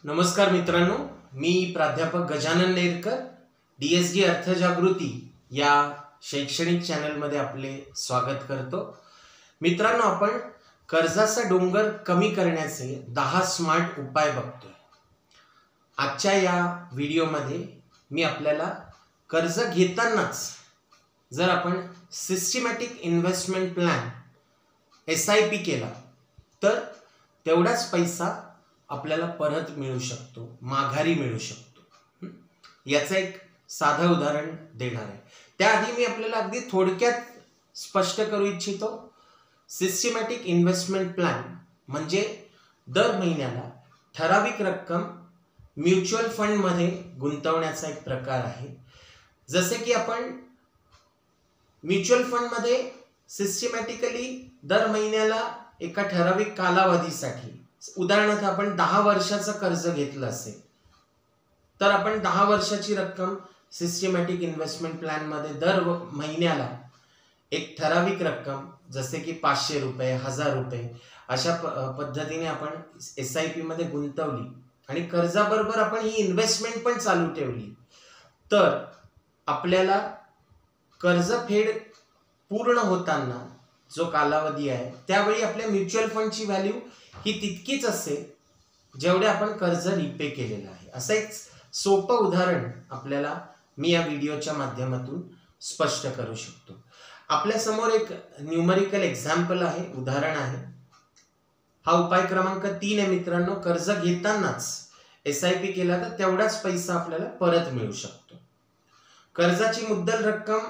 नमस्कार मित्रांनो, मी प्राध्यापक गजानन नेरकर DSD अर्थजागृती या शैक्षणिक चॅनलमध्ये आपले स्वागत करतो। मित्रांनो, आपण कर्जाचा डोंगर कमी करण्याचे 10 स्मार्ट उपाय बघतोय। आजच्या या व्हिडिओमध्ये मी आपल्याला कर्ज घेतानाच जर आपण सिस्टमॅटिक इन्व्हेस्टमेंट प्लॅन SIP केला तर तेवढाच पैसा आपल्याला परत मिळू शकतो, माघारी मिळू शकतो। याचं एक साधं उदाहरण देणार आहे। त्याआधी मी आपल्याला अगदी थोडक्यात स्पष्ट करू इच्छितो। सिस्टमॅटिक इन्व्हेस्टमेंट प्लॅन म्हणजे दर महिन्याला ठराविक रक्कम म्युच्युअल फंड मध्ये गुंतवण्याचा एक प्रकार आहे। जसे की आपण म्युच्युअल फंड मध्ये सिस्टमॅटिकली दर महिन्याला एका ठराविक कालावधीसाठी, उदाहरणार्थ आपण 10 वर्षाचं कर्ज घेतलं असेल तर आपण 10 वर्षाची रक्कम सिस्टमॅटिक इन्व्हेस्टमेंट प्लॅन मध्ये दर महिन्याला एक ठराविक रक्कम जसे की 500 रुपये, 1000 रुपये अशा पद्धतीने आपण SIP मध्ये गुंतवली आणि कर्जाबरोबर आपण ही इन्व्हेस्टमेंट पण चालू ठेवली तर आपल्याला कर्जफेड पूर्ण होताना जो कालावधी आहे त्यावेळी आपल्या म्युच्युअल फंडची व्हॅल्यू ही तितकीच असेल जेवढे आपण कर्ज रिपे केलेलं आहे। असं एक सोपं उदाहरण आपल्याला मी या व्हिडिओच्या माध्यमातून स्पष्ट करू शकतो। आपल्या समोर एक न्यूमरिकल एक्झाम्पल आहे, उदाहरण आहे। हा उपाय क्रमांक 3 आहे मित्रांनो। कर्ज घेतानाच SIP केला तर तेवढाच पैसा आपल्याला परत मिळू शकतो। कर्जाची मुद्दल रक्कम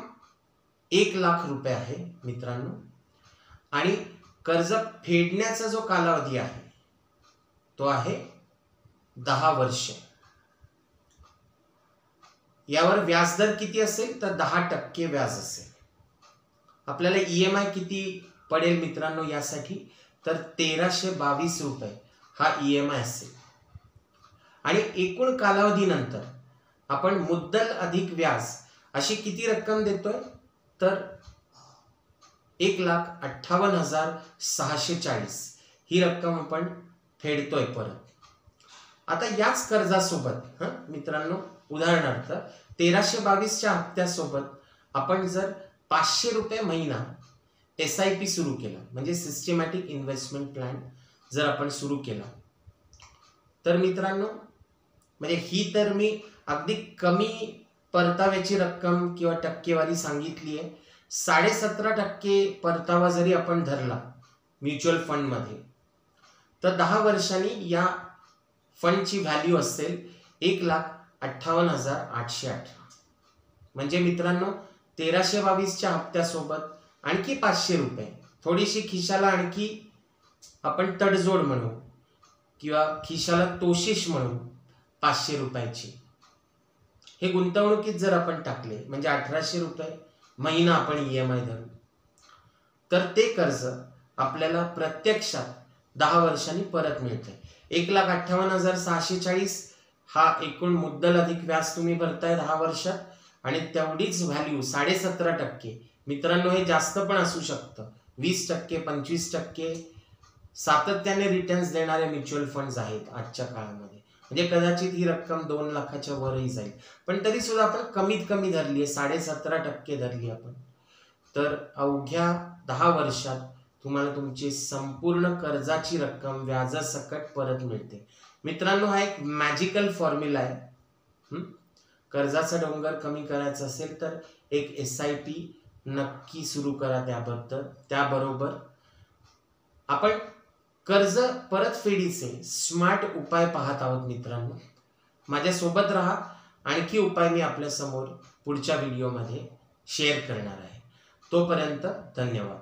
1 लाख रुपये आहे मित्रांनो आणि कर्ज फेडण्याचा जो कालावधी आहे तो आहे 10 वर्ष। यावर व्याजदर किती असेल तर 10% व्याज असेल। आपल्याला EMI किती पडेल मित्रांनो यासाठी तर 1322 रुपये हा EMI असेल आणि एकूण कालावधीनंतर आपण मुद्दल अधिक व्याज अशी किती रक्कम देतोय तर 1,58,640 ही रक्कम आपण फेडतोय परत। आता याच कर्जासोबत मित्रांनो, उदाहरणार्थ 1322 च्या हप्त्यासोबत आपण जर 500 रुपये महिना SIP सुरू केला म्हणजे सिस्टमॅटिक इन्व्हेस्टमेंट प्लॅन जर आपण सुरू केला तर मित्रांनो, म्हणजे ही तर मी अगदी कमी परताव्याची रक्कम किंवा टक्केवारी सांगितली आहे। 17.5% परतावा जरी आपण धरला म्युच्युअल फंड मध्ये तर 10 वर्षांनी या फंडची व्हॅल्यू असेल 1,58,818। म्हणजे मित्रांनो 1322 च्या हप्त्यासोबत आणखी 500 रुपये, थोडीशी खिशाला आणखी आपण तडजोड म्हणू किंवा खिशाला तोशिष म्हणू 500 रुपयाची, हे गुंतवणुकीत जर आपण टाकले म्हणजे 1800 रुपये महिना आपण EMI धरू तर ते कर्ज आपल्याला प्रत्यक्षात 10 वर्षांनी परत मिळते। 1,58,640 हा एकूण मुद्दल अधिक व्याज तुम्ही भरताय 10 वर्षात आणि तेवढीच व्हॅल्यू 17.5%। मित्रांनो, हे जास्त पण असू शकतं, 20%, 25% सातत्याने रिटर्न्स देणारे म्युच्युअल फंड्स आहेत आजच्या काळामध्ये। म्हणजे कदाचित ही रक्कम 2 लाखाच्या वरही जाईल, पण तरी सुद्धा आपण कमीत कमी धरली आहे, 17.5% धरली आपण, तर अवघ्या 10 वर्षात तुम्हाला तुमची संपूर्ण कर्जाची रक्कम व्याजासकट परत मिळते। मित्रांनो, हा एक मॅजिकल फॉर्म्युला आहे। कर्जाचा डोंगर कमी करायचा असेल तर एक SIP नक्की सुरू करा। त्याबरोबर आपण कर्ज परतफेडीचे स्मार्ट उपाय पाहत आहोत मित्रांनो। माझ्या सोबत राहा, आणखी उपाय मी आपल्या समोर पुढच्या व्हिडिओमध्ये शेअर करणार आहे। तोपर्यंत धन्यवाद।